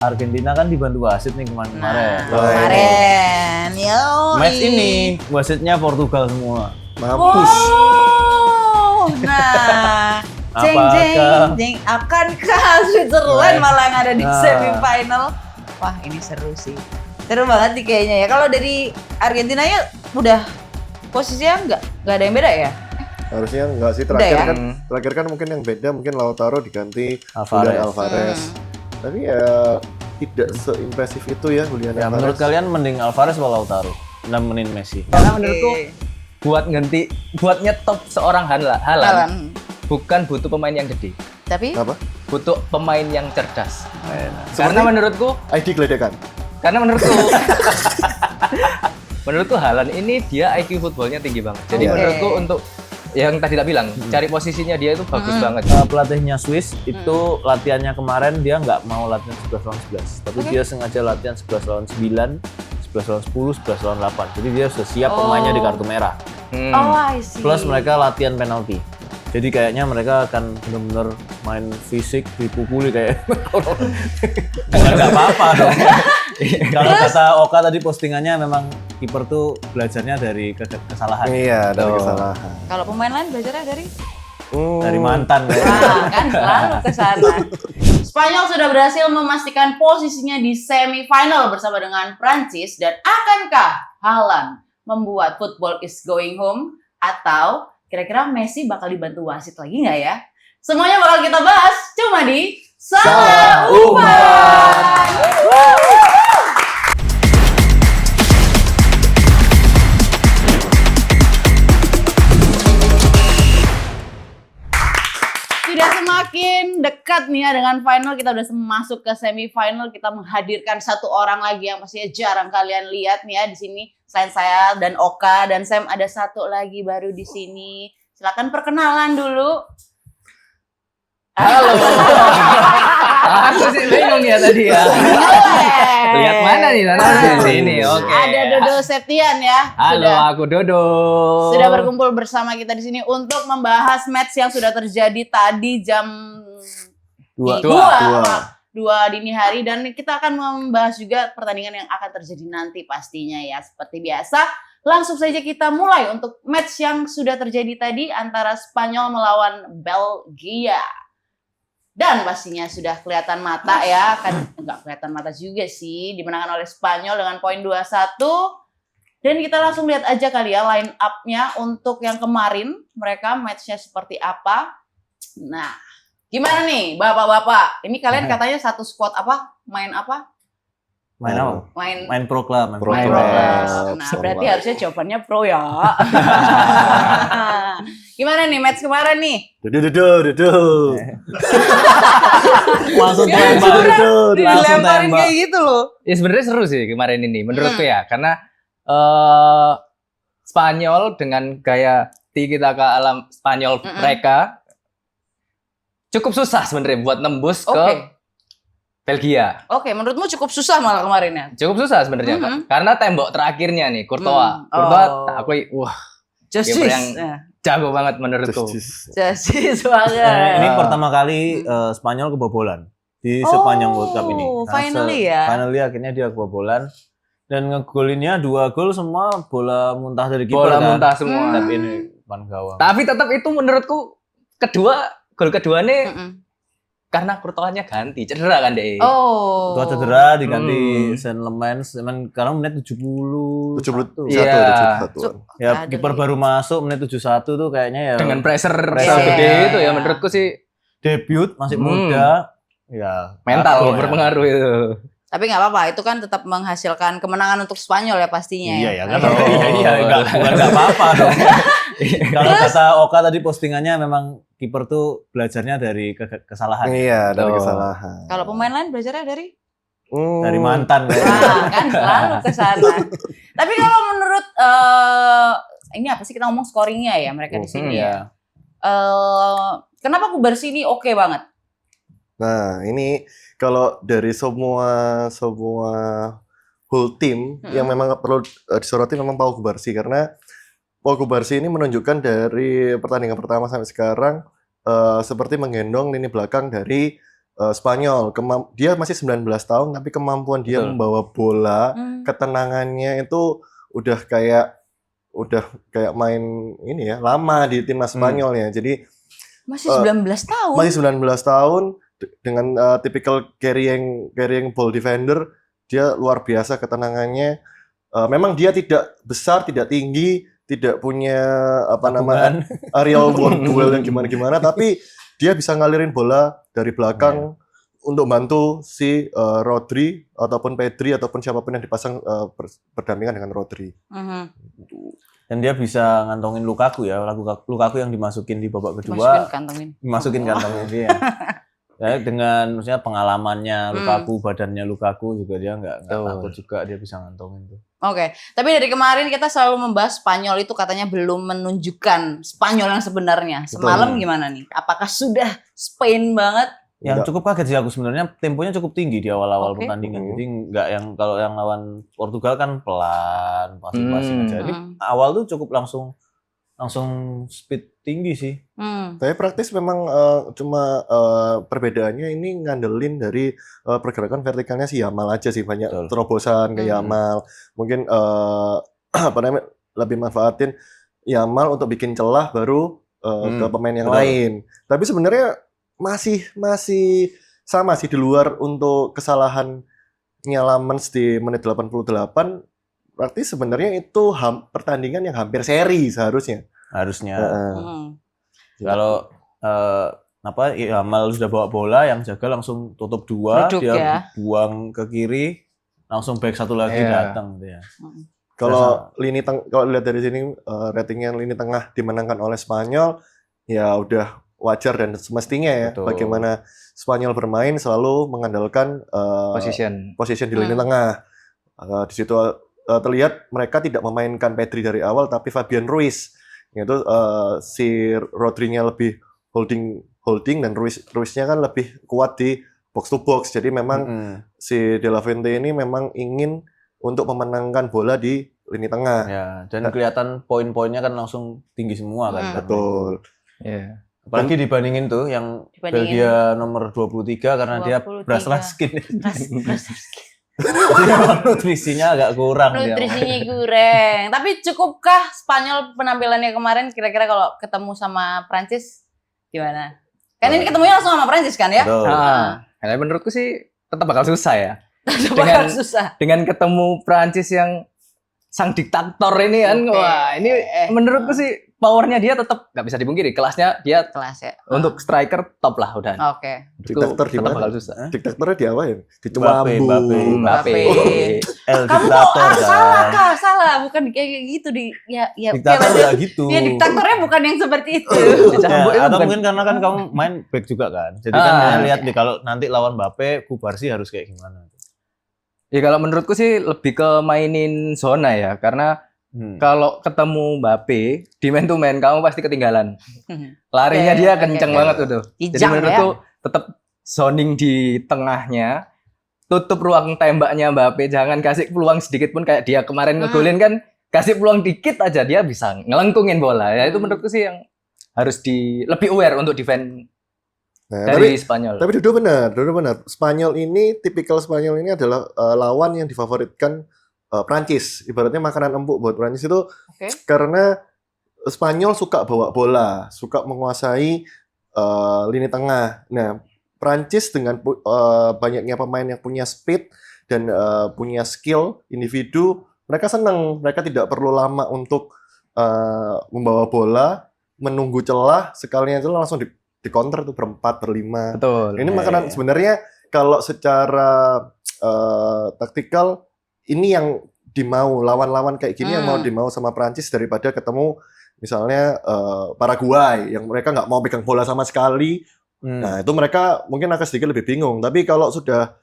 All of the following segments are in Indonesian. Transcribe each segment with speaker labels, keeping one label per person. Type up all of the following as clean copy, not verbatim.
Speaker 1: Argentina kan dibantu wasit nih kemarin.
Speaker 2: Kemarin, yo.
Speaker 1: Match ini wasitnya Portugal semua.
Speaker 2: Mampus. Wow. Nah, jeng. Akankah Switzerland malah yang ada di semifinal? Wah, ini seru sih. Seru banget nih kayaknya ya. Kalau dari Argentina ya udah posisinya nggak ada yang beda ya?
Speaker 3: Harusnya enggak sih, terakhir kan mungkin yang beda, mungkin Lautaro diganti Alvarez. Tapi ya tidak seimpresif itu ya Julian Alvarez.
Speaker 1: Menurut kalian mending Alvarez atau Lautaro nemenin Messi?
Speaker 4: Karena menurutku buat nyetop seorang Haaland bukan butuh pemain yang gede.
Speaker 2: Tapi
Speaker 4: butuh pemain yang cerdas. Karena menurutku
Speaker 3: ID geledekan.
Speaker 4: Karena menurutku Haaland ini dia IQ footballnya tinggi banget. Jadi menurutku untuk yang tadi tak bilang, cari posisinya dia itu bagus banget.
Speaker 1: Pelatihnya Swiss itu latihannya kemarin dia nggak mau latihan 11 lawan 11, tapi dia sengaja latihan 11 lawan 9, 11 lawan 10, 11 lawan 8. Jadi dia sudah siap pemainnya di kartu merah.
Speaker 2: I see.
Speaker 1: Plus mereka latihan penalti. Jadi kayaknya mereka akan benar-benar main fisik, dipukuli kayak nggak apa-apa dong. Kalau kata Oka tadi postingannya memang kiper tuh belajarnya dari kesalahan.
Speaker 3: Iya, dari kesalahan.
Speaker 2: Kalau pemain lain belajarnya dari
Speaker 1: mantan.
Speaker 2: Kan selalu ke sana. Spanyol sudah berhasil memastikan posisinya di semifinal bersama dengan Prancis, dan akankah Haaland membuat football is going home, atau kira-kira Messi bakal dibantu wasit lagi nggak ya? Semuanya bakal kita bahas cuma di Salah Umpan. Sudah semakin dekat nih ya dengan final, kita udah masuk ke semifinal. Kita menghadirkan satu orang lagi yang pastinya jarang kalian lihat nih ya di sini. Selain saya dan Oka dan Sam, ada satu lagi baru di sini. Silakan perkenalan dulu.
Speaker 4: Halo. Aku sih bingung ya tadi ya. Lihat mana nih di sini. Oke.
Speaker 2: Ada Dodo Septian ya.
Speaker 4: Halo, aku Dodo.
Speaker 2: Sudah berkumpul bersama kita di sini untuk membahas match yang sudah terjadi tadi jam 2 dini hari, dan kita akan membahas juga pertandingan yang akan terjadi nanti pastinya ya. Seperti biasa, langsung saja kita mulai untuk match yang sudah terjadi tadi antara Spanyol melawan Belgia. Dan pastinya sudah kelihatan mata ya, kan enggak kelihatan mata juga sih, dimenangkan oleh Spanyol dengan poin 2-1. Dan kita langsung lihat aja kali ya line up-nya untuk yang kemarin, mereka match-nya seperti apa. Nah, gimana nih bapak-bapak? Ini kalian katanya satu squad apa? Main apa?
Speaker 1: Main apa? Main pro club.
Speaker 2: Main pro club. Nah, berarti harusnya jawabannya pro ya. Gimana nih match kemarin nih?
Speaker 3: Dudu.
Speaker 1: Langsung
Speaker 2: dilemparin kayak gitu loh.
Speaker 4: Ya sebenarnya seru sih kemarin ini menurutku ya, karena Spanyol dengan gaya tiki-taka alam Spanyol mereka cukup susah sebenarnya buat nembus ke Belgia.
Speaker 2: Oke, menurutmu cukup susah malah kemarin ya?
Speaker 4: Cukup susah sebenarnya, karena tembok terakhirnya nih Courtois. Aku kiper yang jago banget menurutku.
Speaker 2: Justice banget.
Speaker 1: Ini pertama kali Spanyol kebobolan di sepanjang World Cup ini.
Speaker 2: Finally ya.
Speaker 1: Finally akhirnya dia kebobolan, dan ngegolinnya 2 gol semua bola muntah dari kiper.
Speaker 4: Bola muntah semua.
Speaker 1: Tapi ini depan gawang.
Speaker 4: Tapi tetap itu menurutku gol kedua nih karena Courtois-nya ganti, cedera kan deh.
Speaker 1: Courtois cedera diganti Saint Lemens, sekarang menit 71.
Speaker 4: Iya.
Speaker 1: Ya kiper baru masuk menit 71 tuh kayaknya ya.
Speaker 4: Dengan pressure gede itu ya menurutku sih.
Speaker 1: Debut masih muda. Ya
Speaker 4: mental berpengaruh itu.
Speaker 2: Tapi nggak apa-apa, itu kan tetap menghasilkan kemenangan untuk Spanyol ya pastinya.
Speaker 1: Iya ya, bukan nggak apa-apa dong. Kalau kata Oka tadi postingannya memang kiper tuh belajarnya dari kesalahan.
Speaker 3: Iya, dari kesalahan.
Speaker 2: Kalau pemain lain belajarnya dari
Speaker 1: mantan.
Speaker 2: Kan selalu ke sana. Tapi kalau menurut ini apa sih, kita ngomong scoringnya ya mereka di sini ya. Kenapa Kubarsi ini oke banget?
Speaker 3: Nah, ini kalau dari semua whole team yang memang perlu disoroti memang Pau Kubarsi, karena Pau Kubarsi ini menunjukkan dari pertandingan pertama sampai sekarang seperti menggendong lini belakang dari Spanyol. Dia masih 19 tahun tapi kemampuan dia
Speaker 1: Betul.
Speaker 3: membawa bola, ketenangannya itu udah kayak main ini ya, lama di timnas Spanyol ya. Jadi
Speaker 2: Masih 19 tahun.
Speaker 3: masih 19 tahun dengan typical carrying ball defender, dia luar biasa ketenangannya. Memang dia tidak besar, tidak tinggi, tidak punya
Speaker 1: Tabungan.
Speaker 3: aerial duel yang gimana-gimana, tapi dia bisa ngalirin bola dari belakang untuk bantu si Rodri ataupun Pedri ataupun siapapun yang dipasang berdampingan dengan Rodri.
Speaker 1: Dan dia bisa ngantongin Lukaku ya. Lukaku yang dimasukin di babak kedua.
Speaker 2: Masukin kantongin.
Speaker 1: Dimasukin kantongnya dia. Ya, dengan maksudnya pengalamannya Lukaku, badannya Lukaku juga dia nggak takut juga, dia bisa ngantongin tuh.
Speaker 2: Oke, tapi dari kemarin kita selalu membahas Spanyol itu katanya belum menunjukkan Spanyol yang sebenarnya. Semalam gimana nih? Apakah sudah Spain banget?
Speaker 1: Yang cukup kaget sih aku sebenarnya, temponya cukup tinggi di awal-awal
Speaker 2: Oke.
Speaker 1: pertandingan. Jadi nggak yang kalau yang lawan Portugal kan pelan, passing aja. Jadi awal tuh cukup langsung speed tinggi sih.
Speaker 3: Tapi praktis memang cuma perbedaannya ini ngandelin dari pergerakan vertikalnya si Yamal aja sih, banyak terobosan ke Yamal. Mungkin lebih manfaatin Yamal untuk bikin celah baru ke pemain yang lain. Tapi sebenarnya masih sama sih, di luar untuk kesalahannya Lamens di menit 88. Berarti sebenarnya itu pertandingan yang hampir seri seharusnya.
Speaker 1: Harusnya. Kalau Yamal sudah bawa bola, yang jaga langsung tutup dua, dia buang ke kiri, langsung back satu lagi datang dia.
Speaker 3: Kalau kalau lihat dari sini ratingnya lini tengah dimenangkan oleh Spanyol, ya udah wajar dan semestinya ya.
Speaker 1: Betul.
Speaker 3: Bagaimana Spanyol bermain selalu mengandalkan position di lini tengah. Di situ terlihat mereka tidak memainkan Pedri dari awal, tapi Fabian Ruiz. Yaitu si Rodri-nya lebih holding dan Ruiz-nya kan lebih kuat di box to box. Jadi memang si De La Fuente ini memang ingin untuk memenangkan bola di lini tengah.
Speaker 1: Ya, dan kelihatan poin-poinnya kan langsung tinggi semua kan.
Speaker 3: Betul.
Speaker 4: Yeah.
Speaker 1: Apalagi dibandingin tuh yang Belgia nomor 23 karena 23. Dia beras skin. Jadi nutrisinya agak kurang.
Speaker 2: Nutrisinya kurang. Tapi cukupkah Spanyol penampilannya kemarin kira-kira kalau ketemu sama Prancis gimana? Kan ini ketemunya langsung sama Prancis kan ya?
Speaker 4: Karena menurutku sih tetap bakal susah ya.
Speaker 2: Susah.
Speaker 4: Dengan ketemu Prancis yang sang diktator ini kan, wah ini menurutku sih powernya dia tetap nggak bisa dipungkiri. Kelasnya dia untuk striker top lah udah.
Speaker 2: Oke.
Speaker 3: Diktator di mana?
Speaker 4: Bakal susah.
Speaker 3: Diktatornya di apa ya? Di Cemambu.
Speaker 1: Mbappe.
Speaker 2: Kamu kok salah, bukan kayak gitu ya
Speaker 1: diktator nggak gitu.
Speaker 2: Ya diktatornya bukan yang seperti itu.
Speaker 1: Atau mungkin karena kan kamu main back juga kan. Jadi kan lihat nih kalau nanti lawan Mbappe, Kubarsi harus kayak gimana.
Speaker 4: Ya kalau menurutku sih lebih ke mainin zona ya, karena kalau ketemu Mbappe di man to man kamu pasti ketinggalan. Larinya dia kenceng banget tuh. Jadi menurutku tetap zoning di tengahnya, tutup ruang tembaknya Mbappe, jangan kasih peluang sedikit pun kayak dia kemarin ngegolin kan, kasih peluang dikit aja dia bisa ngelengkungin bola. Ya itu menurutku sih yang harus lebih aware untuk defend. Dari Spanyol. Tapi
Speaker 3: Dodo benar. Spanyol ini, tipikal Spanyol ini adalah lawan yang difavoritkan Prancis. Ibaratnya makanan empuk buat Prancis itu karena Spanyol suka bawa bola, suka menguasai lini tengah. Nah, Prancis dengan banyaknya pemain yang punya speed dan punya skill individu, mereka senang. Mereka tidak perlu lama untuk membawa bola, menunggu celah, sekalinya celah langsung di counter tuh berempat, berlima.
Speaker 4: Betul.
Speaker 3: Ini makanan sebenarnya kalau secara taktikal ini yang dimau, lawan-lawan kayak gini yang mau dimau sama Prancis daripada ketemu misalnya Paraguay yang mereka nggak mau pegang bola sama sekali. Nah itu mereka mungkin akan sedikit lebih bingung. Tapi kalau sudah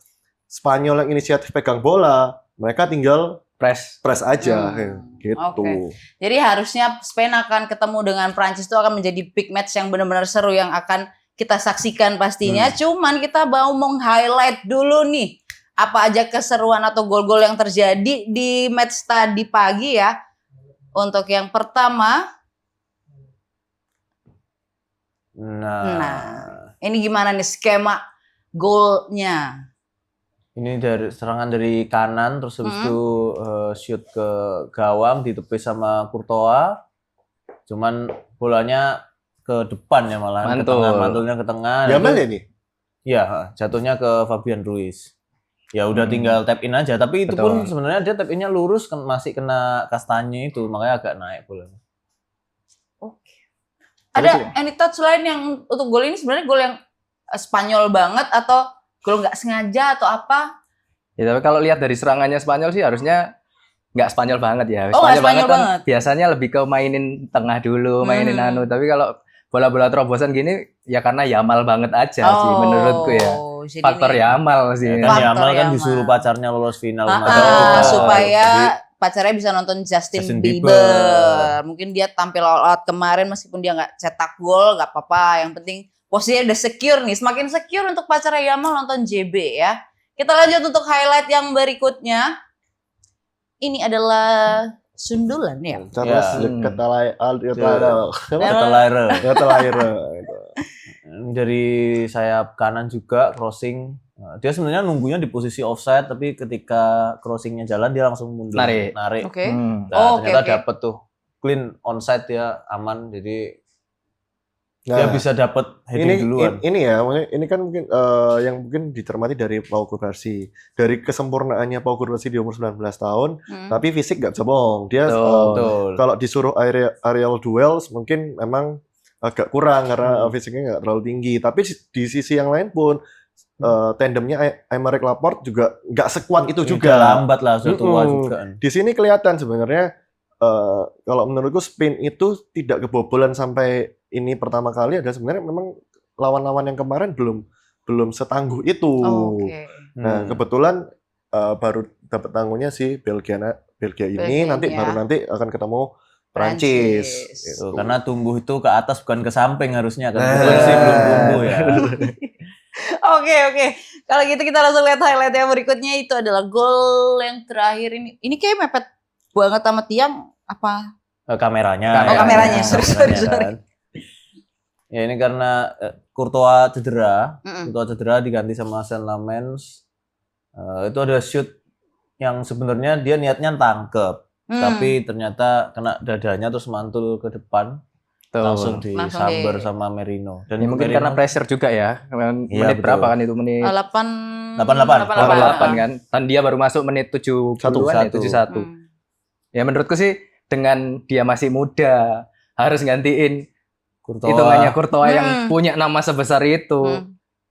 Speaker 3: Spanyol yang inisiatif pegang bola, mereka tinggal press aja gitu.
Speaker 2: Jadi harusnya Spain akan ketemu dengan Prancis itu akan menjadi big match yang benar-benar seru yang akan kita saksikan pastinya. Cuman kita mau meng-highlight dulu nih apa aja keseruan atau gol-gol yang terjadi di match tadi pagi ya. Untuk yang pertama, nah ini gimana nih skema golnya?
Speaker 1: Ini dari serangan dari kanan, terus habis itu shoot ke gawang, ditepis sama Courtois. Cuman bolanya ke depan ya malah, ke tengah, mantulnya ke tengah.
Speaker 3: Yamal ya nih?
Speaker 1: Iya, jatuhnya ke Fabian Ruiz. Ya udah tinggal tap in aja, tapi itu pun sebenarnya dia tap innya lurus, masih kena kastanye itu, makanya agak naik bolanya.
Speaker 2: Oke. Ada any touch lain yang untuk gol ini sebenarnya gol yang Spanyol banget atau gol nggak sengaja atau apa?
Speaker 4: Ya tapi kalau lihat dari serangannya Spanyol sih harusnya nggak Spanyol banget ya.
Speaker 2: Oh, Spanyol
Speaker 4: kan
Speaker 2: banget.
Speaker 4: Biasanya lebih ke mainin tengah dulu, mainin Tapi kalau bola-bola terobosan gini ya karena Yamal banget aja sih menurutku ya. Faktor Yamal sih.
Speaker 1: Ya, kan Yamal kan disuruh pacarnya lolos final
Speaker 2: supaya pacarnya bisa nonton Justin Bieber. Mungkin dia tampil all out kemarin meskipun dia nggak cetak gol, nggak apa-apa. Yang penting posisinya udah secure nih. Semakin secure untuk pacarnya Yamal nonton JB ya. Kita lanjut untuk highlight yang berikutnya. Ini adalah sundulan ya.
Speaker 3: Charles Ketelaire.
Speaker 1: Dari sayap kanan juga crossing. Dia sebenarnya nunggunya di posisi offside, tapi ketika crossingnya jalan dia langsung mundur narik.
Speaker 2: Oke.
Speaker 1: Ternyata dapet tuh clean onside ya, aman. Jadi dia bisa dapat heading duluan.
Speaker 3: Ini ya, ini kan mungkin yang mungkin dicermati dari Pau Cubarsí. Dari kesempurnaannya Pau Cubarsí di umur 19 tahun, tapi fisik gak bisa bohong. Dia kalau disuruh aerial duels mungkin memang agak kurang karena fisiknya nggak terlalu tinggi. Tapi di sisi yang lain pun tandemnya Aymeric Laporte juga nggak sekuat itu juga.
Speaker 1: Lambat lah, sudah tua juga.
Speaker 3: Di sini kelihatan sebenarnya kalau menurutku Spain itu tidak kebobolan sampai ini pertama kali adalah sebenarnya memang lawan-lawan yang kemarin belum setangguh itu. Nah kebetulan baru dapat tangguhnya si Belgia ini nanti akan ketemu Prancis.
Speaker 1: Gitu. Karena tumbuh itu ke atas bukan ke samping harusnya kan. Sih belum tumbuh ya.
Speaker 2: Oke. Kalau gitu kita langsung lihat highlight yang berikutnya. Itu adalah gol yang terakhir ini. Ini kayak mepet banget sama tiang apa?
Speaker 1: Kameranya.
Speaker 2: Kameranya. Sorry.
Speaker 1: Kan. Ya ini karena Courtois cedera. Courtois cedera diganti sama Saint-Lamens. Itu ada shoot yang sebenarnya dia niatnya tangkep. Tapi ternyata kena dadanya terus mantul ke depan. Langsung disambar sama Merino.
Speaker 4: Dan ya, mungkin karena pressure juga ya. Menit berapa kan itu? Menit
Speaker 2: 88
Speaker 4: kan. Dan dia baru masuk menit 71. Ya menurutku sih dengan dia masih muda harus gantiin hitungannya Courtois yang punya nama sebesar itu.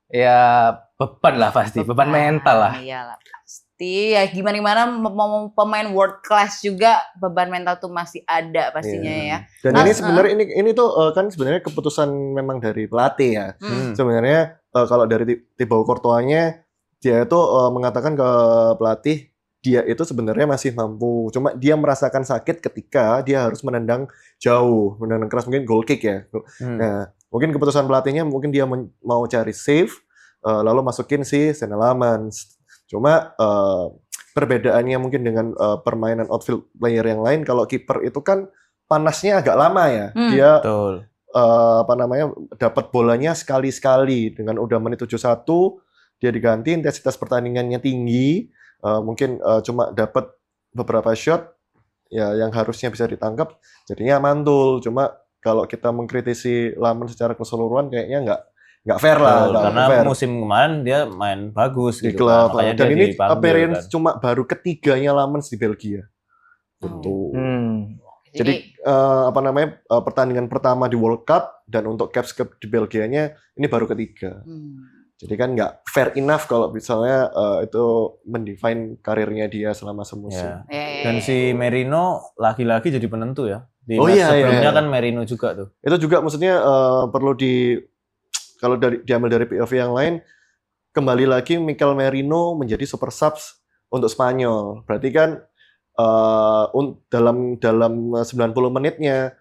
Speaker 4: Ya beban lah pasti, beban mental lah.
Speaker 2: Iyalah pasti. Ya gimana mau pemain world class juga beban mental tuh masih ada pastinya ya.
Speaker 3: Dan ini sebenarnya ini tuh kan sebenarnya keputusan memang dari pelatih ya. Sebenarnya kalau dari Thibaut Courtois-nya dia itu mengatakan ke pelatih dia itu sebenarnya masih mampu. Cuma dia merasakan sakit ketika dia harus menendang jauh, menendang keras mungkin goal kick ya. Nah, mungkin keputusan pelatihnya mungkin dia mau cari save lalu masukin si Saint-Lamens. Cuma perbedaannya mungkin dengan permainan outfield player yang lain, kalau kiper itu kan panasnya agak lama ya. Dia dapat bolanya sekali-sekali dengan udah menit 71 dia diganti, intensitas pertandingannya tinggi, mungkin cuma dapat beberapa shot ya yang harusnya bisa ditangkap, jadinya mantul. Cuma kalau kita mengkritisi Lamens secara keseluruhan kayaknya nggak fair lah.
Speaker 1: Karena
Speaker 3: fair.
Speaker 1: musim kemarin dia main bagus
Speaker 3: di
Speaker 1: gitu
Speaker 3: klub.
Speaker 1: kan.
Speaker 3: Dan ini appearance cuma baru ketiganya Lamens di Belgia. Gitu. Jadi pertandingan pertama di World Cup dan untuk caps di Belgianya ini baru ketiga. Jadi kan nggak fair enough kalau misalnya itu mendefine karirnya dia selama semusim.
Speaker 1: Dan si Merino lagi-lagi jadi penentu ya. Di match sebelumnya kan Merino juga tuh.
Speaker 3: Itu juga maksudnya perlu kalau diambil dari POV yang lain, kembali lagi Mikel Merino menjadi super subs untuk Spanyol. Berarti kan dalam 90 menitnya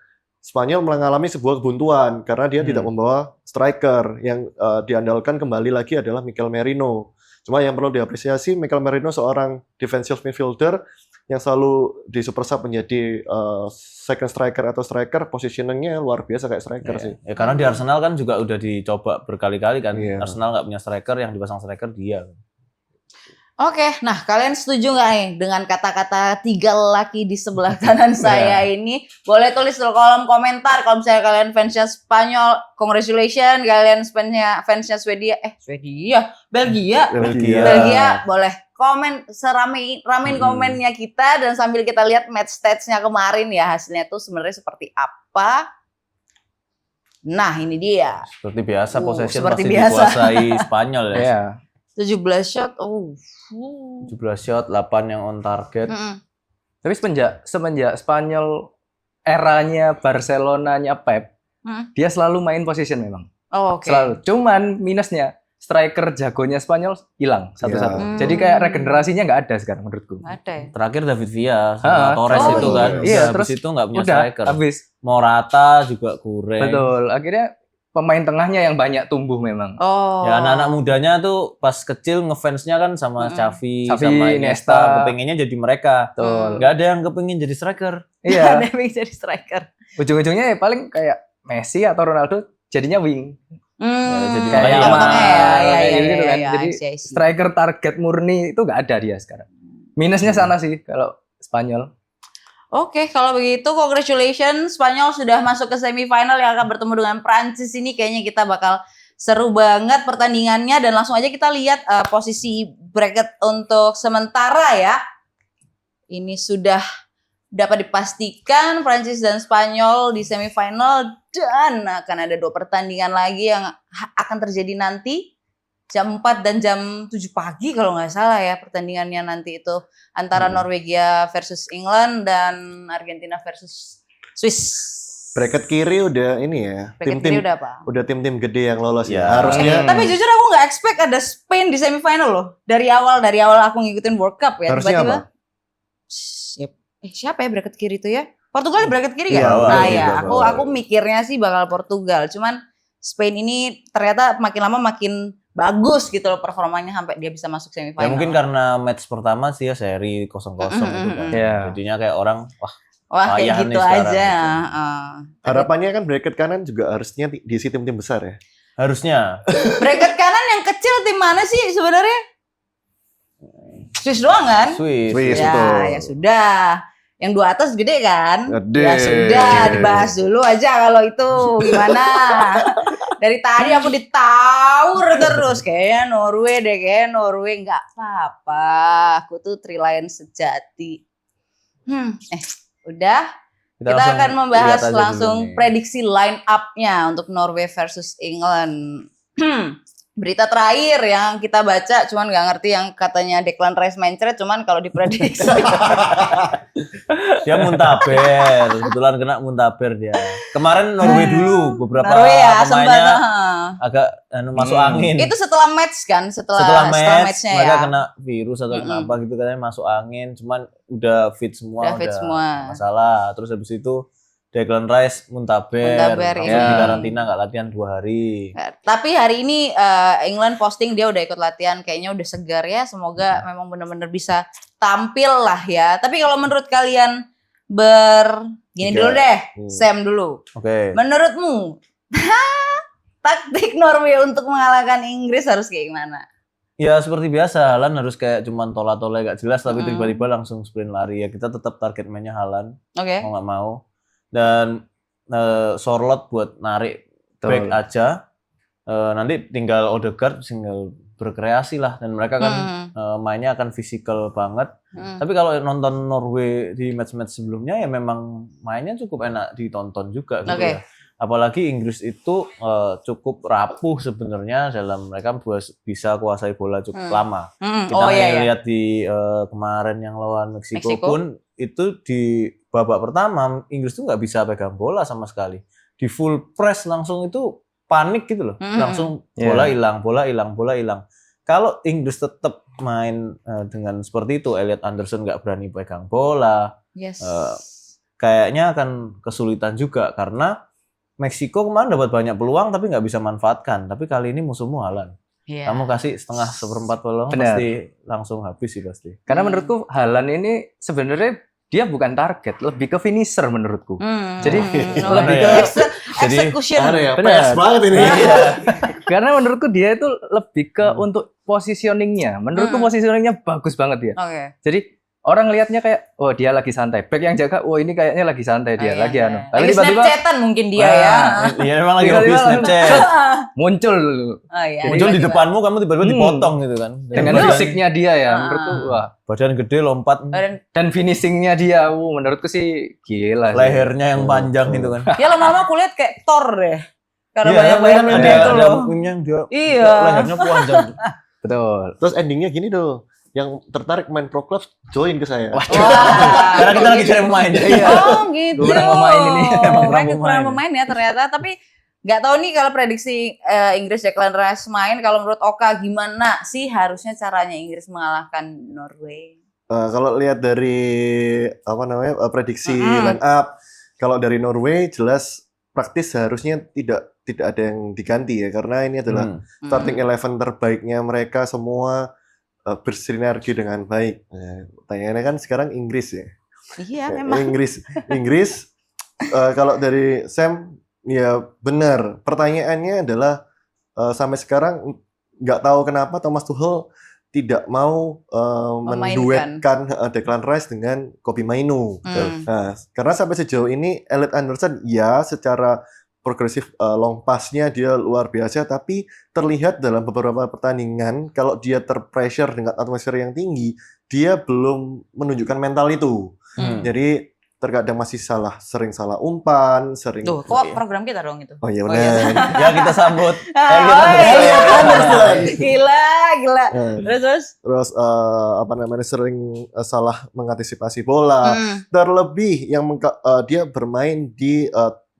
Speaker 3: Spanyol mengalami sebuah kebuntuan karena dia tidak membawa striker. Yang diandalkan kembali lagi adalah Mikel Merino. Cuma yang perlu diapresiasi, Mikel Merino seorang defensive midfielder yang selalu di super sub menjadi second striker atau striker, positioningnya luar biasa kayak striker sih.
Speaker 1: Ya, karena di Arsenal kan juga udah dicoba berkali-kali kan.
Speaker 3: Iya.
Speaker 1: Arsenal nggak punya striker, yang dipasang striker dia.
Speaker 2: Oke, nah kalian setuju nggak nih dengan kata-kata 3 lelaki di sebelah kanan saya ini? Boleh tulis di kolom komentar kalau misalnya kalian fansnya Spanyol, congratulations. Kalian fansnya Swedia, Belgia, boleh komen ramein komennya kita, dan sambil kita lihat match stats-nya kemarin ya, hasilnya tuh sebenarnya seperti apa. Nah, ini dia.
Speaker 1: Seperti biasa possession
Speaker 2: seperti
Speaker 1: pasti
Speaker 2: biasa.
Speaker 1: dikuasai Spanyol ya.
Speaker 4: Iya.
Speaker 2: 17 shot.
Speaker 1: 17 shot, 8 yang on target.
Speaker 4: Tapi semenjak Spanyol eranya Barcelonanya Pep, dia selalu main position memang.
Speaker 2: Oke.
Speaker 4: Selalu. Cuman minusnya striker jagonya Spanyol hilang satu-satu. Jadi kayak regenerasinya nggak ada sekarang menurutku.
Speaker 2: Ada ya?
Speaker 1: Terakhir David Villa sama Torres itu kan.
Speaker 4: Iya,
Speaker 1: Terus
Speaker 4: terus
Speaker 1: itu nggak punya
Speaker 4: udah
Speaker 1: striker.
Speaker 4: habis.
Speaker 1: Morata juga kurang.
Speaker 4: Betul. Akhirnya pemain tengahnya yang banyak tumbuh memang.
Speaker 2: Oh.
Speaker 1: Ya anak-anak mudanya tuh pas kecil ngefansnya kan sama Xavi,
Speaker 4: Xavi,
Speaker 1: sama
Speaker 4: Iniesta.
Speaker 1: Iniesta, kepengennya jadi mereka.
Speaker 4: Betul.
Speaker 1: Nggak ada yang kepengin jadi striker.
Speaker 4: Iya.
Speaker 2: Ada yang jadi striker.
Speaker 4: Ujung-ujungnya ya paling kayak Messi atau Ronaldo jadinya wing.
Speaker 1: jadi
Speaker 4: Kayak
Speaker 1: makanya
Speaker 4: Yamal,
Speaker 2: ya,
Speaker 4: gitu kan.
Speaker 2: ya,
Speaker 4: Jadi
Speaker 2: I see.
Speaker 4: striker target murni itu nggak ada dia sekarang. Minusnya sana sih kalau Spanyol.
Speaker 2: Oke, kalau begitu congratulations, Spanyol sudah masuk ke semifinal yang akan bertemu dengan Prancis. Ini kayaknya kita bakal seru banget pertandingannya, dan langsung aja kita lihat posisi bracket untuk sementara ya. Ini sudah dapat dipastikan Prancis dan Spanyol di semifinal, dan akan ada 2 pertandingan lagi yang akan terjadi nanti. Jam 4 dan jam 7 pagi kalau nggak salah ya pertandingannya nanti itu, antara Norwegia versus England dan Argentina versus Swiss.
Speaker 3: Bracket kiri udah ini ya.
Speaker 2: Bracket kiri udah apa?
Speaker 3: Udah tim-tim gede yang lolos ya.
Speaker 1: Ya.
Speaker 3: Harusnya
Speaker 2: Tapi jujur aku nggak expect ada Spain di semifinal loh. Dari awal aku ngikutin World Cup ya.
Speaker 3: Harusnya
Speaker 2: Tiba-tiba siapa ya bracket kiri itu ya? Portugal bracket kiri
Speaker 3: Iya,
Speaker 2: kan?
Speaker 3: awal
Speaker 2: Nah
Speaker 3: juga,
Speaker 2: ya,
Speaker 3: awal.
Speaker 2: aku mikirnya sih bakal Portugal. Cuman Spain ini ternyata makin lama makin bagus gitu loh performanya, sampai dia bisa masuk semifinal.
Speaker 1: Ya mungkin karena match pertama sih ya seri 0-0 itu kan.
Speaker 4: Iya.
Speaker 1: Jadinya kayak orang
Speaker 2: Wah kayak
Speaker 1: Wayah
Speaker 2: gitu
Speaker 1: nih sekarang,
Speaker 2: aja.
Speaker 3: harapannya kan bracket kanan juga harusnya diisi tim-tim besar ya.
Speaker 1: harusnya
Speaker 2: Bracket kanan yang kecil tim mana sih sebenarnya? Swiss doang kan?
Speaker 1: Swiss.
Speaker 3: Swiss.
Speaker 2: Ya,
Speaker 3: betul.
Speaker 2: ya sudah. Yang 2 atas gede kan?
Speaker 3: Gede.
Speaker 2: Ya sudah, dibahas dulu aja kalau itu gimana. Dari tadi aku ditawur terus kayaknya Norway nggak apa-apa. Aku tuh Trilion sejati. Udah. Kita
Speaker 1: langsung
Speaker 2: akan membahas
Speaker 1: lihat aja
Speaker 2: langsung
Speaker 1: dulu nih.
Speaker 2: prediksi line up-nya untuk Norway versus England. Berita terakhir yang kita baca, cuman nggak ngerti yang katanya Declan Rice mencret, cuman kalau diprediksi.
Speaker 1: Dia muntaber, kebetulan kena muntaber dia. Kemarin Norway dulu beberapa
Speaker 2: Norway ya, sempat.
Speaker 1: pemainnya agak masuk angin.
Speaker 2: Itu setelah match kan?
Speaker 1: Setelah match
Speaker 2: matchnya
Speaker 1: mereka
Speaker 2: ya.
Speaker 1: kena virus atau kenapa gitu, katanya masuk angin, cuman udah fit semua,
Speaker 2: Udah fit semua.
Speaker 1: nggak masalah. Terus habis itu Declan Rice muntaber langsung
Speaker 2: ya.
Speaker 1: di karantina, nggak latihan 2 hari.
Speaker 2: Tapi hari ini England posting dia udah ikut latihan, kayaknya udah segar ya. Semoga memang benar-benar bisa tampil lah ya. Tapi kalau menurut kalian gini dulu deh, Sam dulu.
Speaker 1: Oke.
Speaker 2: Menurutmu taktik Norway untuk mengalahkan Inggris harus kayak gimana?
Speaker 1: Ya seperti biasa, Haaland harus kayak cuman tola-tola gak jelas, tapi tiba-tiba langsung sprint lari. Ya kita tetap target mainnya Haaland,
Speaker 2: Oke.
Speaker 1: mau nggak mau. Dan Sorloth buat narik back aja. Nanti tinggal Odegaard tinggal berkreasi lah, dan mereka kan mainnya akan fisikal banget. Tapi kalau nonton Norway di match-match sebelumnya ya memang mainnya cukup enak ditonton juga gitu ya. Apalagi Inggris itu cukup rapuh sebenarnya dalam mereka bisa kuasai bola cukup lama. Kita lihat di kemarin yang lawan Meksiko pun itu di babak pertama Inggris tuh nggak bisa pegang bola sama sekali. Di full press langsung itu panik gitu loh. Langsung bola hilang. Kalau Inggris tetap main dengan seperti itu, Elliot Anderson nggak berani pegang bola, kayaknya akan kesulitan juga, karena Meksiko kemarin dapat banyak peluang tapi nggak bisa manfaatkan. Tapi kali ini musuhmu Haaland.
Speaker 2: Iya.
Speaker 1: Kamu kasih setengah seperempat peluang
Speaker 4: Benar.
Speaker 1: pasti langsung habis sih pasti.
Speaker 4: Karena menurutku Haaland ini sebenarnya dia bukan target, lebih ke finisher menurutku. Jadi lebih ke
Speaker 2: execution.
Speaker 3: Ada ya,
Speaker 4: Benar.
Speaker 3: PS banget ini.
Speaker 4: karena menurutku dia itu lebih ke untuk positioningnya. Menurutku positioningnya bagus banget dia.
Speaker 2: Oke.
Speaker 4: Jadi orang lihatnya kayak, oh dia lagi santai. Back yang jaga, oh ini kayaknya lagi santai dia, lagi anu. Lalu
Speaker 2: Lagi
Speaker 4: tiba-tiba
Speaker 2: Snapchatan mungkin dia ya.
Speaker 1: Iya memang lagi hobi
Speaker 4: Tiba-tiba
Speaker 1: Snapchat.
Speaker 4: muncul
Speaker 2: Oh iya.
Speaker 1: Muncul di
Speaker 2: tiba-tiba.
Speaker 1: depanmu kamu tiba-tiba dipotong gitu kan.
Speaker 4: dengan fisiknya dia ya. Menurutku wah.
Speaker 1: Badan gede lompat,
Speaker 4: Dan finishingnya dia, menurutku sih gila. sih.
Speaker 1: lehernya yang panjang gitu kan.
Speaker 2: Ya lama-lama kulihat kayak Thor deh. Karena
Speaker 1: Iya,
Speaker 2: banyak-banyak
Speaker 1: kan
Speaker 2: ini itu loh.
Speaker 1: yang dia
Speaker 2: Iya.
Speaker 1: lehernya panjang.
Speaker 4: Betul.
Speaker 3: Terus endingnya gini tuh, yang tertarik main pro club join ke saya.
Speaker 2: Wah.
Speaker 1: Karena kita lagi cari pemain.
Speaker 2: Oh gitu.
Speaker 4: Kurang pemain ini.
Speaker 2: Kurang pemain ya ternyata. Tapi nggak tahu nih kalau prediksi Inggris Declan Rice main. Kalau menurut Oka gimana sih harusnya caranya Inggris mengalahkan Norway?
Speaker 3: Kalau lihat dari prediksi line up, kalau dari Norway jelas praktis seharusnya tidak ada yang diganti ya, karena ini adalah starting 11 terbaiknya mereka semua bersinergi dengan baik. Pertanyaannya kan sekarang Inggris ya.
Speaker 2: Iya memang.
Speaker 3: Inggris kalau dari Sam ya benar. Pertanyaannya adalah sampai sekarang nggak tahu kenapa Thomas Tuchel tidak mau menduetkan Declan Rice dengan Kobbie Mainoo. Nah, karena sampai sejauh ini Elliot Anderson ya secara progresif long pass-nya dia luar biasa, tapi terlihat dalam beberapa pertandingan kalau dia terpressure dengan atmosfer yang tinggi, dia belum menunjukkan mental itu. Jadi terkadang masih sering salah umpan, sering.
Speaker 2: Tuh, kok program kita dong itu?
Speaker 3: Oh iya benar.
Speaker 1: Ya kita sambut.
Speaker 2: Gila.
Speaker 3: Terus sering salah mengantisipasi bola. Terlebih yang dia bermain di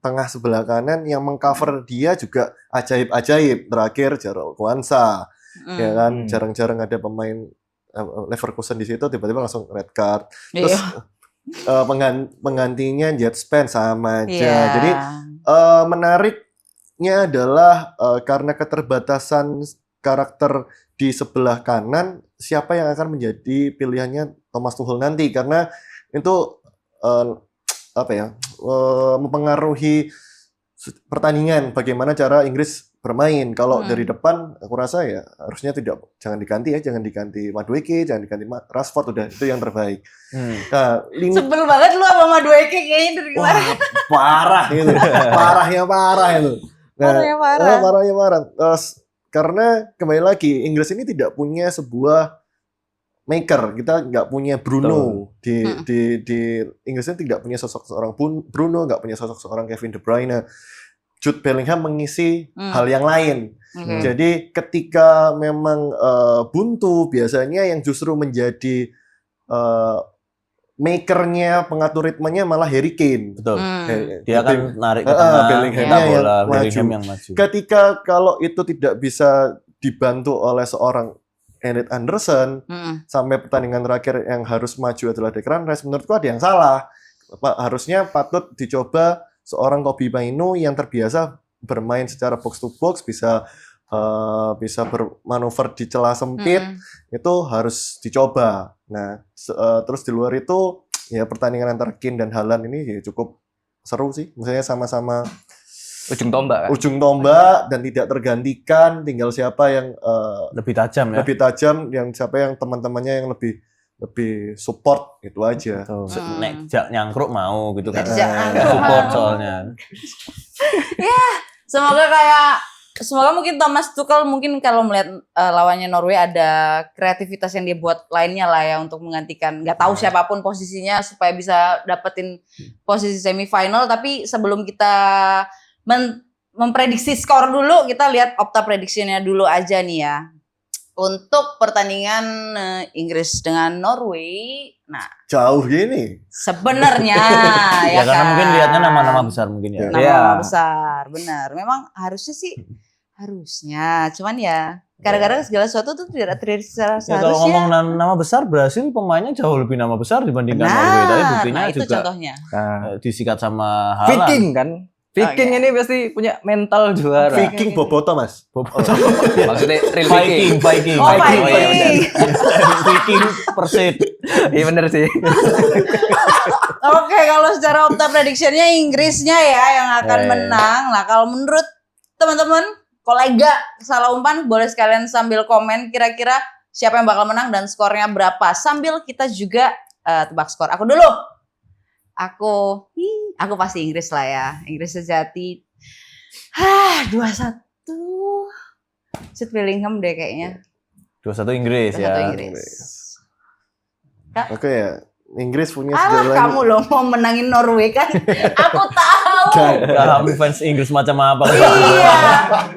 Speaker 3: tengah sebelah kanan, yang mengcover dia juga ajaib-ajaib. Terakhir Jarol Kwanza, ya kan, jarang-jarang ada pemain Leverkusen di situ tiba-tiba langsung red card. Terus penggantinya Jet Spence sama aja. Jadi menariknya adalah karena keterbatasan karakter di sebelah kanan, siapa yang akan menjadi pilihannya Thomas Tuchel nanti, karena itu mempengaruhi pertandingan, bagaimana cara Inggris bermain. Kalau dari depan aku rasa ya harusnya jangan diganti Madueke, jangan diganti Rashford, udah itu yang terbaik. Nah,
Speaker 2: sebel banget lu sama Madueke kayaknya dari kemarin.
Speaker 3: Parah itu. Parah itu. Nah, parah. Karena kembali lagi Inggris ini tidak punya sebuah maker. Kita nggak punya Bruno di Inggris ini, tidak punya sosok seorang Bruno, nggak punya sosok seorang Kevin De Bruyne. Jude Bellingham mengisi hal yang lain. Jadi ketika memang buntu, biasanya yang justru menjadi makernya, pengatur ritmenya malah Harry Kane.
Speaker 1: Betul. Dia akan narik ke tengah, Bellingham yang maju.
Speaker 3: Ketika kalau itu tidak bisa dibantu oleh seorang Elliot Anderson, sampai pertandingan terakhir yang harus maju adalah Declan Rice, menurutku ada yang salah. Harusnya patut dicoba seorang Kobbie Mainoo yang terbiasa bermain secara box to box, bisa bermanuver di celah sempit, itu harus dicoba. Nah, terus di luar itu ya pertandingan antara Kane dan Haaland ini ya cukup seru sih. Misalnya sama-sama ujung tombak dan tidak tergantikan, tinggal siapa yang
Speaker 1: lebih tajam,
Speaker 3: yang siapa yang teman-temannya yang lebih support, itu aja.
Speaker 1: Nek nyangkruk mau gitu kan. Support soalnya.
Speaker 2: Ya, semoga mungkin Thomas Tuchel mungkin kalau melihat lawannya Norway ada kreativitas yang dia buat lainnya lah ya untuk menggantikan. Nggak tahu siapapun posisinya supaya bisa dapetin posisi semifinal. Tapi sebelum kita memprediksi skor dulu, kita lihat Opta prediksinya dulu aja nih ya. Untuk pertandingan Inggris dengan Norway, nah
Speaker 3: jauh gini.
Speaker 2: Sebenarnya
Speaker 1: ya karena kan mungkin lihatnya nama-nama besar mungkin ya.
Speaker 2: Nama besar, benar. Memang harusnya, cuman ya kadang-kadang segala sesuatu tuh tidak terjadi secara seharusnya.
Speaker 1: Kalau ngomong nama besar, Brasil pemainnya jauh lebih nama besar dibandingkan Norway. Tapi buktinya
Speaker 2: itu
Speaker 1: juga
Speaker 2: contohnya.
Speaker 1: Disikat sama Haaland.
Speaker 4: Viking kan? Viking ini pasti punya mental juara.
Speaker 3: Viking Boboto, Mas.
Speaker 4: Maksudnya real Viking.
Speaker 1: Viking.
Speaker 2: Oh,
Speaker 1: Viking.
Speaker 2: Viking.
Speaker 1: Viking Persib.
Speaker 4: Iya bener sih.
Speaker 2: Oke, kalau secara Opta prediksinya Inggrisnya ya yang akan menang. Nah, kalau menurut teman-teman, kolega salah umpan boleh sekalian sambil komen kira-kira siapa yang bakal menang dan skornya berapa. Sambil kita juga tebak skor. Aku dulu. Aku pasti Inggris lah ya. Inggris sejati. 2-1. Jude Bellingham deh kayaknya.
Speaker 1: 2-1 Inggris
Speaker 2: 2-1
Speaker 1: ya.
Speaker 2: Inggris.
Speaker 3: Oke ya. Inggris punya
Speaker 2: Alah,
Speaker 3: segalanya.
Speaker 2: kamu loh mau menangin Norway kan? Aku tahu.
Speaker 1: Kamu fans Inggris macam apa?
Speaker 2: Iya.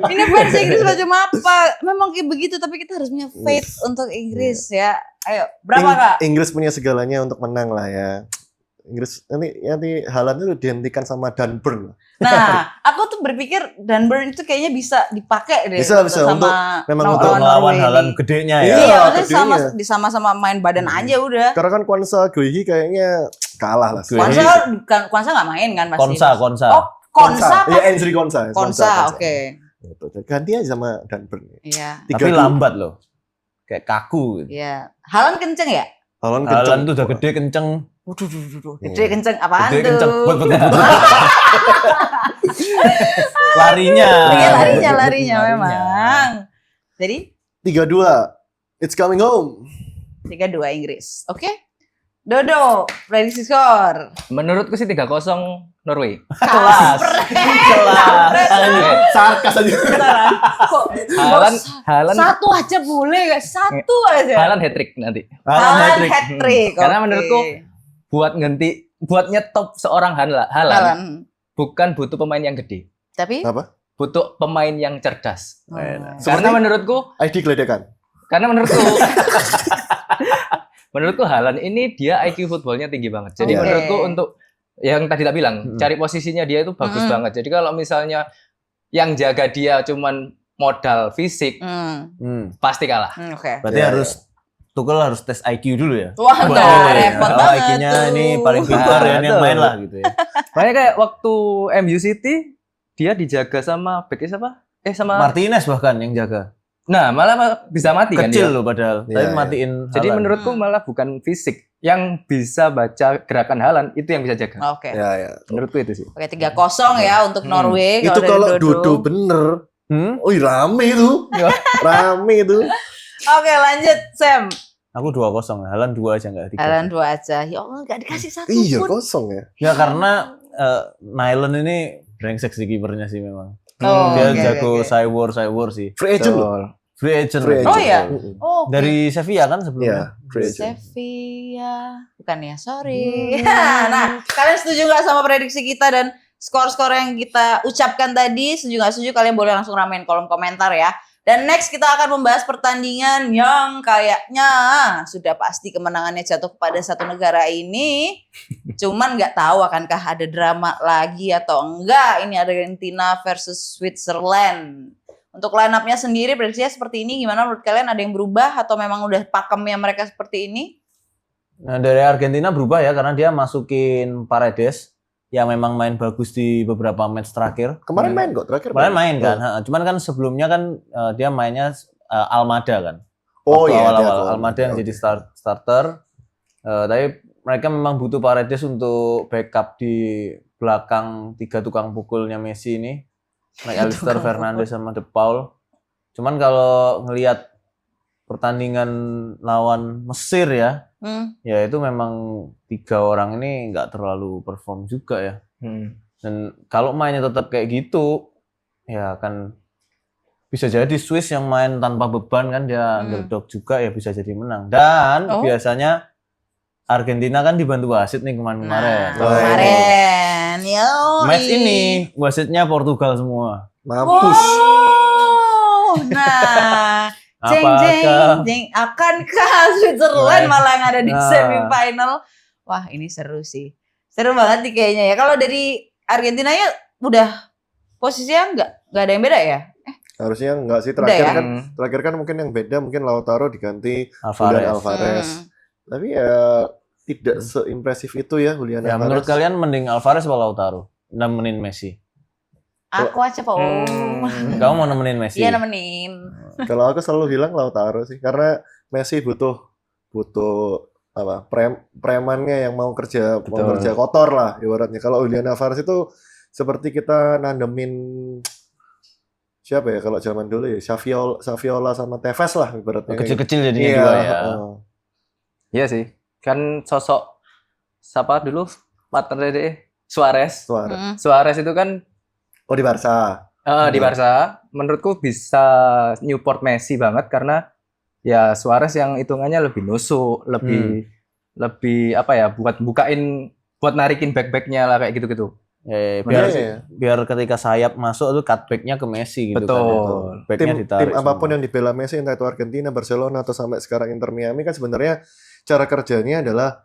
Speaker 2: Ini fans Inggris macam apa? Memang kayak begitu, tapi kita harus punya faith untuk Inggris ya. Ayo, berapa Kak?
Speaker 3: Inggris punya segalanya untuk menang lah ya. Inggris nanti Haaland itu dihentikan sama Dan Burn.
Speaker 2: Nah, aku tuh berpikir Dan Burn itu kayaknya bisa dipakai deh.
Speaker 3: Bisa,
Speaker 2: sama
Speaker 3: memang
Speaker 1: Untuk melawan
Speaker 2: Norway
Speaker 1: Haaland
Speaker 2: ini.
Speaker 1: gedenya ya.
Speaker 2: Iya,
Speaker 3: gedenya.
Speaker 2: maksudnya sama-sama main badan aja udah.
Speaker 3: Karena kan Kwanza Guehi kayaknya kalah lah.
Speaker 2: Kwanza nggak main kan pasti.
Speaker 1: Konsa.
Speaker 2: Oh, Konsa.
Speaker 3: Ya, Enzri Konsa.
Speaker 2: Konsa, oke.
Speaker 3: Gitu. Ganti aja sama Dan Burn.
Speaker 2: Iya.
Speaker 1: Tapi lambat loh. Kayak kaku gitu.
Speaker 2: Iya. Haaland kenceng ya?
Speaker 1: Haaland tuh udah gede kenceng.
Speaker 2: Gede kenceng apaan
Speaker 1: Gede
Speaker 2: tuh?
Speaker 1: kenceng. Larinya.
Speaker 2: Iya, larinya memang. Jadi
Speaker 3: 3-2. It's coming home.
Speaker 2: 3-2 Inggris. Oke. Dodo, prediksi skor.
Speaker 4: Menurutku sih 3-0 Norway.
Speaker 1: Kelas.
Speaker 3: Sarkas aja.
Speaker 2: Kok
Speaker 4: Haaland
Speaker 2: satu aja boleh gak? Satu aja.
Speaker 4: Haaland hat-trick nanti.
Speaker 2: Haaland hat-trick.
Speaker 4: Karena
Speaker 2: oke.
Speaker 4: menurutku buat nyetop seorang Haaland
Speaker 2: Haaland.
Speaker 4: bukan butuh pemain yang gede,
Speaker 2: Tapi
Speaker 3: Apa?
Speaker 4: butuh pemain yang cerdas.
Speaker 2: Hmm.
Speaker 4: Karena menurutku
Speaker 3: ID geledekan.
Speaker 4: menurutku Haaland ini dia IQ footballnya tinggi banget. Jadi
Speaker 2: Oke.
Speaker 4: menurutku untuk yang tadi tak bilang, cari posisinya dia itu bagus banget. Jadi kalau misalnya yang jaga dia cuman modal fisik, pasti kalah.
Speaker 2: Oke.
Speaker 1: Berarti Tuchel harus tes IQ dulu ya.
Speaker 2: Wah,
Speaker 1: Buat
Speaker 2: nggak,
Speaker 1: ini,
Speaker 2: repot
Speaker 1: kalau
Speaker 2: banget
Speaker 1: IQ-nya
Speaker 2: tuh.
Speaker 1: ini paling pintar ya yang main lah gitu ya.
Speaker 4: Makanya kayak waktu MU City dia dijaga sama backnya siapa? Sama
Speaker 1: Martinez bahkan yang jaga.
Speaker 4: Nah, malah bisa mati kan
Speaker 1: Kecil
Speaker 4: dia.
Speaker 1: loh padahal,
Speaker 3: Iya,
Speaker 1: tapi
Speaker 3: iya.
Speaker 1: matiin
Speaker 4: Jadi
Speaker 1: Haaland.
Speaker 4: menurutku malah bukan fisik yang bisa baca gerakan Haaland itu yang bisa jaga.
Speaker 2: Oke.
Speaker 3: Ya.
Speaker 4: Menurutku itu sih.
Speaker 2: Oke, 3-0 ya untuk Norway.
Speaker 3: Itu
Speaker 2: dari
Speaker 3: kalau Dodo bener. Wih, rame tuh. Rame tuh.
Speaker 2: Oke, lanjut Sam.
Speaker 1: Aku 2-0, Haaland 2 aja enggak 3.
Speaker 2: Haaland 2 aja. Ya Allah, gak dikasih satu
Speaker 3: Iya,
Speaker 2: pun.
Speaker 3: kosong ya.
Speaker 1: Ya karena Nyland ini brengsek sih kipernya sih memang.
Speaker 2: Oh,
Speaker 1: Dia
Speaker 2: oke,
Speaker 1: jago
Speaker 2: oke.
Speaker 1: Cywar sih.
Speaker 3: Free agent loh.
Speaker 1: Free agent.
Speaker 3: Free
Speaker 2: Oh
Speaker 3: agent.
Speaker 2: iya.
Speaker 3: Mm-mm.
Speaker 2: Oh, oke.
Speaker 1: Dari Sevilla kan sebelumnya.
Speaker 3: Iya, free agent.
Speaker 2: Sevilla. Bukan ya, sorry. Nah, kalian setuju nggak sama prediksi kita dan skor-skor yang kita ucapkan tadi? Setuju nggak setuju? Kalian boleh langsung ramein kolom komentar ya. Dan next kita akan membahas pertandingan yang kayaknya sudah pasti kemenangannya jatuh kepada satu negara ini. Cuman nggak tahu akankah ada drama lagi atau enggak. Ini Argentina versus Switzerland. Untuk line up-nya sendiri prediksinya seperti ini. Gimana menurut kalian? Ada yang berubah atau memang udah pakemnya mereka seperti ini?
Speaker 1: Nah, dari Argentina berubah ya karena dia masukin Paredes yang memang main bagus di beberapa match terakhir.
Speaker 3: Kemarin main kok, terakhir
Speaker 1: Kemarin main kan. Cuman kan sebelumnya kan dia mainnya Almada kan.
Speaker 3: Oh
Speaker 1: Waktu
Speaker 3: iya,
Speaker 1: awal-awal Almada yang jadi starter. Tapi mereka memang butuh Paredes untuk backup di belakang 3 tukang pukulnya Messi ini. McAllister, Fernandes sama De Paul. Cuman kalau ngelihat pertandingan lawan Mesir ya, ya itu memang 3 orang ini nggak terlalu perform juga ya. Dan kalau mainnya tetap kayak gitu, ya kan bisa jadi Swiss yang main tanpa beban kan dia underdog juga ya bisa jadi menang. Dan biasanya Argentina kan dibantu wasit nih kemarin-kemarin.
Speaker 2: Kemarin, yo.
Speaker 1: Match ini wasitnya Portugal semua.
Speaker 3: Mampus.
Speaker 2: Wow. Nah, jeng jeng. Akankah Switzerland malah yang ada di semifinal? Wah, ini seru sih. Seru banget nih kayaknya ya. Kalau dari Argentina ya udah posisinya nggak ada yang beda ya?
Speaker 3: Harusnya enggak sih terakhir kan mungkin yang beda mungkin Lautaro diganti Julian Alvarez. Tapi ya tidak seimpresif itu ya Julian
Speaker 1: Ya
Speaker 3: Alvarez.
Speaker 1: menurut kalian mending Alvarez atau Lautaro nemenin Messi?
Speaker 2: Aku aja Pak Om.
Speaker 1: Kamu mau nemenin Messi?
Speaker 2: Iya nemenin.
Speaker 3: Kalau aku selalu bilang Lautaro sih, karena Messi butuh apa premannya yang mau kerja kotor lah ibaratnya. Kalau Julian Alvarez itu seperti kita nandemin siapa ya kalau zaman dulu ya Saviola sama Tevez lah ibaratnya.
Speaker 1: Kecil-kecil jadinya juga ya.
Speaker 4: Iya sih. Kan sosok siapa dulu partner dari Suarez itu kan
Speaker 3: di Barca.
Speaker 4: Di Barca menurutku bisa Newport Messi banget karena ya Suarez yang hitungannya lebih nusuk, lebih apa ya, buat narikin back-backnya lah kayak gitu-gitu.
Speaker 1: Biar ketika sayap masuk itu cutback-nya ke Messi gitu.
Speaker 4: Betul.
Speaker 1: Back-nya ditarik.
Speaker 3: Tim apapun yang dibela Messi, entah itu Argentina, Barcelona atau sampai sekarang Inter Miami kan sebenarnya cara kerjanya adalah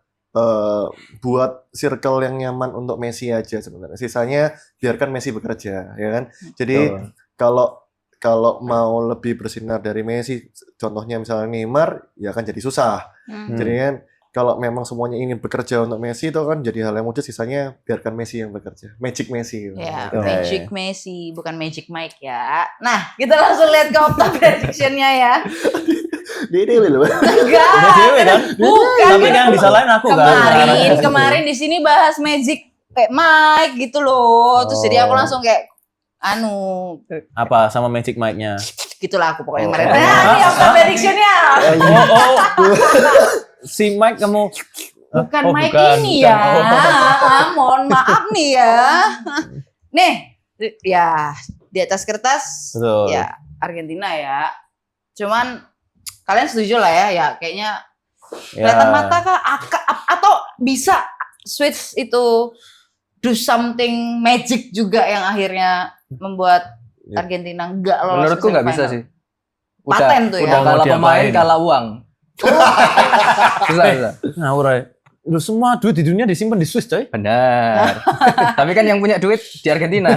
Speaker 3: buat circle yang nyaman untuk Messi aja sebenarnya. Sisanya biarkan Messi bekerja, ya kan? Jadi kalau mau lebih bersinar dari Messi, contohnya misalnya Neymar, ya kan jadi susah. Jadi kan kalau memang semuanya ingin bekerja untuk Messi itu kan jadi hal yang mudah, sisanya biarkan Messi yang bekerja. Magic Messi.
Speaker 2: Ya, Magic Messi, bukan Magic Mike ya. Nah, kita langsung lihat ke Opta prediction-nya ya.
Speaker 3: Dewe loh.
Speaker 2: Enggak.
Speaker 1: Kan?
Speaker 2: Bukan.
Speaker 1: Tapi yang disalahin aku
Speaker 2: Kemarin di sini bahas Magic kayak Mike gitu loh. Terus jadi aku langsung kayak
Speaker 1: apa sama Magic Mike-nya?
Speaker 2: Gitulah aku pokoknya kemarin. Nah, ini Opta prediction-nya.
Speaker 1: Si Mike kamu
Speaker 2: bukan Mike ini ya. Mohon maaf nih ya. Nih, ya di atas kertas
Speaker 1: betul.
Speaker 2: Ya Argentina ya. Cuman kalian setuju lah ya kayaknya kelihatan mata kah atau bisa switch itu do something magic juga yang akhirnya membuat Argentina enggak lolos.
Speaker 4: Menurutku nggak bisa sih.
Speaker 2: Paten tuh ya.
Speaker 4: Udah kalah pemain, kalah uang. Susah.
Speaker 1: Ngawur aja. Lu semua duit di dunia disimpan di Swiss, coy.
Speaker 4: Benar. Tapi kan yang punya duit di Argentina.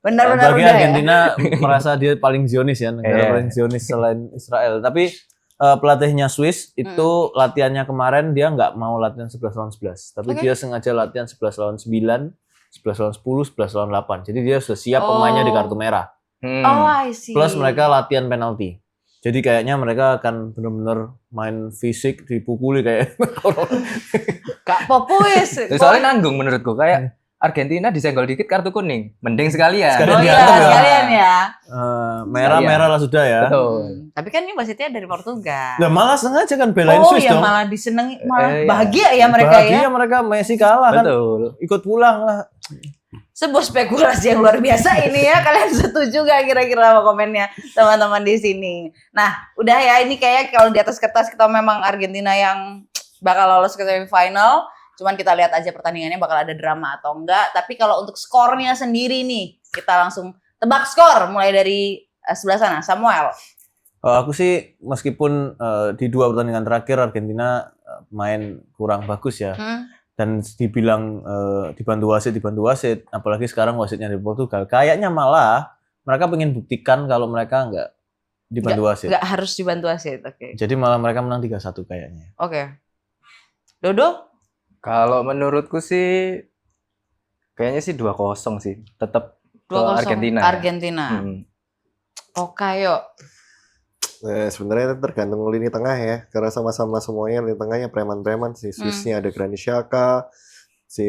Speaker 2: Benar-benar
Speaker 1: bagi
Speaker 2: udah
Speaker 1: Argentina merasa dia paling Zionis ya, negara paling Zionis selain Israel. Tapi pelatihnya Swiss itu latihannya kemarin dia nggak mau latihan 11 lawan 11, tapi dia sengaja latihan 11 lawan 9, 11 lawan 10, 11 lawan 8. Jadi dia sudah siap pemainnya di kartu merah.
Speaker 2: I see.
Speaker 1: Plus mereka latihan penalti. Jadi kayaknya mereka akan benar-benar main fisik, dipukuli kayak.
Speaker 2: Kak Popuis.
Speaker 4: Soalnya nanggung menurutku kayak Argentina disenggol dikit kartu kuning, mending sekalian.
Speaker 2: Sekalian ya.
Speaker 1: Merah-merah lah sudah ya.
Speaker 2: Betul. Tapi kan ini wasitnya dari Portugal.
Speaker 1: Nah, malah sengaja kan belain Swiss dong.
Speaker 2: Malah disenengi, malah bahagia ya mereka ya.
Speaker 1: Bahagia mereka Messi kalah kan. Ikut pulang lah.
Speaker 2: Sebuah spekulasi yang luar biasa ini ya. Kalian setuju gak kira-kira sama komennya teman-teman di sini? Nah, udah ya, ini kayak kalau di atas kertas kita memang Argentina yang bakal lolos ke semifinal. Cuman kita lihat aja pertandingannya bakal ada drama atau enggak. Tapi kalau untuk skornya sendiri nih, kita langsung tebak skor mulai dari sebelah sana. Samuel.
Speaker 1: Aku sih meskipun di 2 pertandingan terakhir Argentina main kurang bagus ya. Dan dibilang dibantu wasit, apalagi sekarang wasitnya di Portugal. Kayaknya malah mereka pengen buktikan kalau mereka enggak dibantu wasit.
Speaker 2: Enggak harus dibantu wasit, oke.
Speaker 1: Jadi malah mereka menang 3-1 kayaknya.
Speaker 2: Oke. Dodo?
Speaker 4: Kalau menurutku sih kayaknya sih 2-0 sih. Tetap
Speaker 2: 2-0
Speaker 4: Argentina.
Speaker 2: Oke, yuk.
Speaker 3: Sebenarnya tergantung lini tengah ya, karena sama-sama semuanya lini tengahnya preman-preman. Si Swissnya ada Granit Xhaka, si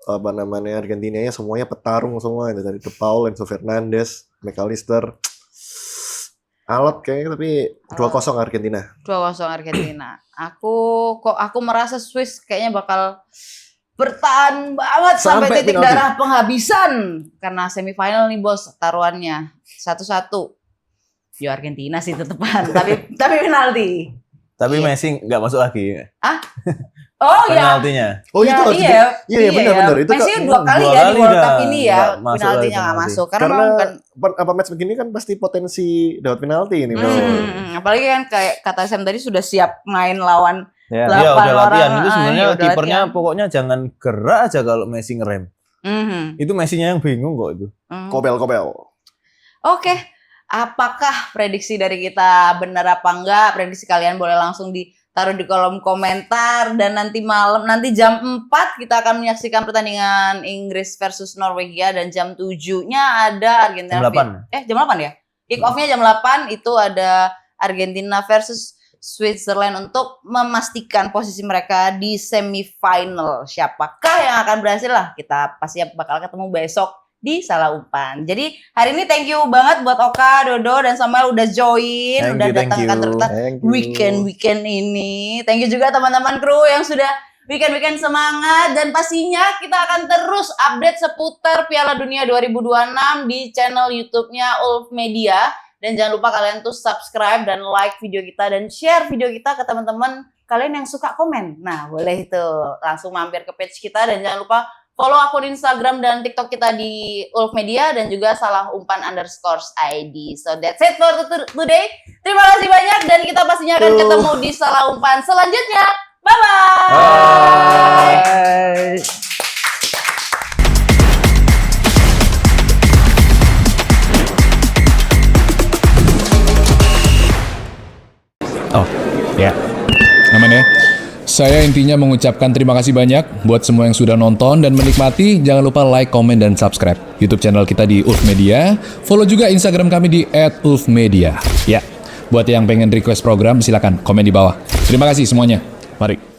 Speaker 3: Argentinanya semuanya petarung semua, ada dari De Paul, Enzo Fernandez, McAllister. Alot kayaknya, tapi 2-0 Argentina.
Speaker 2: 2-0 Argentina. Aku merasa Swiss kayaknya bakal bertahan banget sampai titik darah penghabisan karena semifinal nih bos, taruhannya 1-1. Yo Argentina sih tetepan, tapi penalti.
Speaker 1: Tapi Messi nggak masuk lagi.
Speaker 2: Oh ya.
Speaker 1: Penaltinya.
Speaker 3: Oh itu iya benar. Itu
Speaker 2: Messi 2 kali ya di World Cup ini ya, penaltinya nggak masuk. Karena
Speaker 3: apa match begini kan pasti potensi dapat penalti ini.
Speaker 2: Apalagi kan kayak kata Sam tadi sudah siap main lawan 8
Speaker 1: udah
Speaker 2: orang.
Speaker 1: Latihan. Itu sebenarnya kipernya pokoknya jangan gerak aja kalau Messi ngerem. Itu Messinya yang bingung kok itu.
Speaker 3: Kobel.
Speaker 2: Oke. Apakah prediksi dari kita benar apa enggak? Prediksi kalian boleh langsung di taruh di kolom komentar. Dan nanti jam 4 kita akan menyaksikan pertandingan Inggris versus Norwegia, dan jam 7-nya ada Argentina.
Speaker 1: Jam 8.
Speaker 2: Jam 8 ya? Kick off-nya jam 8, itu ada Argentina versus Switzerland untuk memastikan posisi mereka di semifinal. Siapakah yang akan berhasil lah? Kita pasti bakal ketemu besok di Salah Umpan. Jadi hari ini thank you banget buat Oka, Dodo, dan Samuel udah join, udah datang ke kantor kita weekend ini. Thank you juga teman-teman kru yang sudah weekend semangat, dan pastinya kita akan terus update seputar Piala Dunia 2026 di channel YouTube-nya Ulf Media. Dan jangan lupa kalian tuh subscribe dan like video kita dan share video kita ke teman-teman kalian yang suka komen. Nah, boleh itu langsung mampir ke page kita, dan jangan lupa follow akun Instagram dan TikTok kita di Ulf Media dan juga salahumpan_id. So that's it for today. Terima kasih banyak, dan kita pastinya akan ketemu di Salah Umpan selanjutnya. Bye-bye.
Speaker 4: Bye.
Speaker 5: Oh, ya. Aman ya. Saya intinya mengucapkan terima kasih banyak buat semua yang sudah nonton dan menikmati. Jangan lupa like, komen, dan subscribe YouTube channel kita di Ulf Media. Follow juga Instagram kami di @ulfmedia. Ya, buat yang pengen request program silakan komen di bawah. Terima kasih semuanya. Mari.